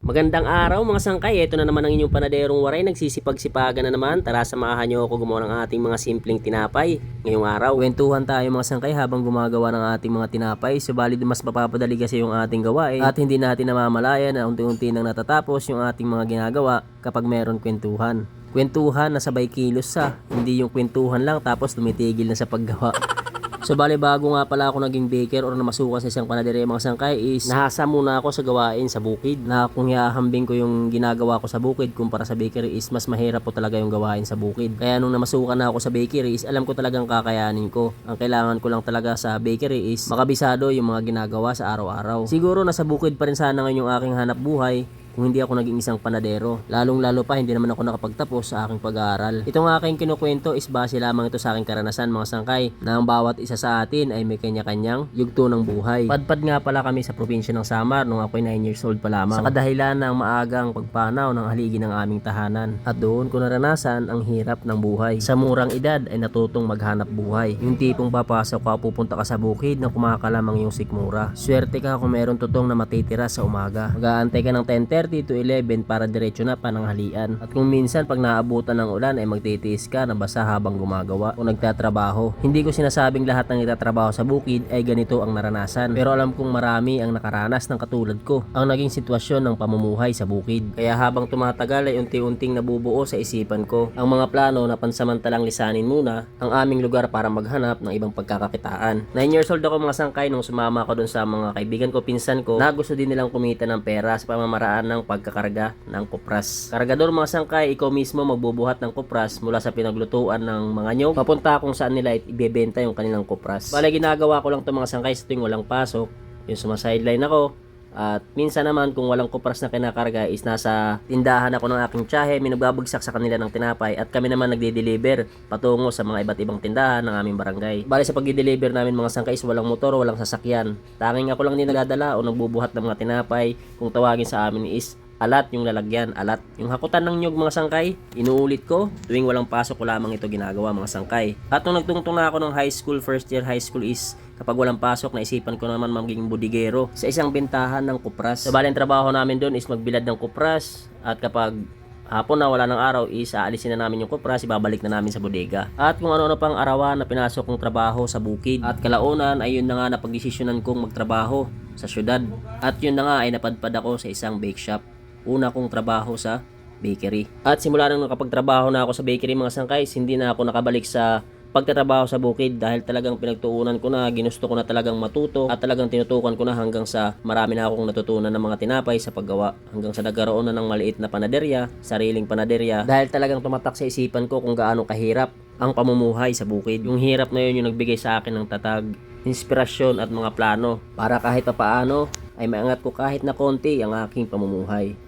Magandang araw mga sangkay, ito na naman ang inyong panaderong waray, nagsisipag-sipagan na naman. Tara samahan nyo ako gumawa ng ating mga simpleng tinapay. Ngayong araw, kwentuhan tayo mga sangkay habang gumagawa ng ating mga tinapay. Subalit mas mapapadali kasi yung ating gawain at hindi natin namamalayan na unti-unti nang natatapos yung ating mga ginagawa kapag meron kwentuhan. Kwentuhan na sabay kilos sa, hindi yung kwentuhan lang tapos tumitigil na sa paggawa. So bali bago nga pala ako naging baker or namasukan sa isang panaderia mga sangkay is nahasa muna ako sa gawain sa bukid. Na kung ihahambing ko yung ginagawa ko sa bukid kumpara sa bakery is mas mahirap po talaga yung gawain sa bukid. Kaya nung namasukan na ako sa bakery is alam ko talagang kakayanin ko. Ang kailangan ko lang talaga sa bakery is makabisado yung mga ginagawa sa araw-araw. Siguro nasa bukid pa rin sana ngayon yung aking hanap buhay kung hindi ako naging isang panadero. Lalong-lalo pa hindi naman ako nakapagtapos sa aking pag-aaral. Itong aking kinukwento is base lamang ito sa aking karanasan mga sangkay na ang bawat isa sa atin ay may kanya-kanyang yugto ng buhay. Padpad nga pala kami sa probinsya ng Samar nung ako'y 9 years old pa lamang. Sa kadahilan ng maagang pagpanaw ng haligi ng aming tahanan. At doon ko naranasan ang hirap ng buhay. Sa murang edad ay natutong maghanap buhay. Yung tipong papasok ka pupunta ka sa bukid na kumakalamang yung sikmura. Swerte ka kung meron tutong na matitira sa umaga. Mag-aantay ka ng 10:30 to 11 para diretso na pananghalian. At kung minsan pag naabutan ng ulan ay magtitiis ka na basa habang gumagawa o nagtatrabaho. Hindi ko sinasabing lahat ng nagtatrabaho sa bukid ay ganito ang naranasan. Pero alam kong marami ang nakaranas ng katulad ko ang naging sitwasyon ng pamumuhay sa bukid. Kaya habang tumatagal ay unti-unting nabubuo sa isipan ko ang mga plano na pansamantalang lisanin muna ang aming lugar para maghanap ng ibang pagkakakitaan. 9 years old ako mga sangkay nung sumama ako dun sa mga kaibigan ko, pinsan ko na gusto din nilang kumita ng pera sa pamamaraan ng pagkakarga ng kupras. Kargador mga sangkay, ikaw mismo magbubuhat ng kupras mula sa pinaglutuan ng mga nyog papunta kung saan nila ibebenta yung kanilang kupras. Bale ginagawa ko lang to mga sangkay sa tuwing walang pasok, yung sumasideline ako. At minsan naman kung walang kupras na kinakarga is nasa tindahan ako ng aking tiyahe, may nagbabagsak sa kanila ng tinapay at kami naman nagde-deliver patungo sa mga iba't ibang tindahan ng aming barangay. Bali sa pagde-deliver namin mga sangkay is walang motor, walang sasakyan. Tanging ako lang din nagdadala o nagbubuhat ng mga tinapay. Kung tawagin sa amin is alat, yung lalagyan, alat. Yung hakutan ng nyug mga sangkay, inuulit ko, tuwing walang pasok ko lamang ito ginagawa mga sangkay. At nung nagtungtong na ako ng high school, first year high school is, kapag walang pasok, naisipan ko naman maging budigero sa isang bentahan ng kupras. So bali ang trabaho namin doon is magbilad ng kupras at kapag hapon na wala ng araw is aalisin na namin yung kupras, ibabalik na namin sa bodega. At kung ano-ano pang arawan na pinasok kong trabaho sa bukid. At kalaunan ay yun na nga napagdesisyonan kong magtrabaho sa syudad. At yun na nga ay napadpad ako sa isang bake shop. Una kong trabaho sa bakery. At simula nang nakapagtrabaho na ako sa bakery mga sangkay, hindi na ako nakabalik sa pagtatrabaho sa bukid dahil talagang pinagtuunan ko na, ginusto ko na talagang matuto at talagang tinutukan ko na hanggang sa marami na akong natutunan ng mga tinapay sa paggawa. Hanggang sa nagkaroon na ng maliit na panaderya, sariling panaderya dahil talagang tumatak sa isipan ko kung gaano kahirap ang pamumuhay sa bukid. Yung hirap na yun yung nagbigay sa akin ng tatag, inspirasyon at mga plano para kahit papaano ay maangat ko kahit na konti ang aking pamumuhay.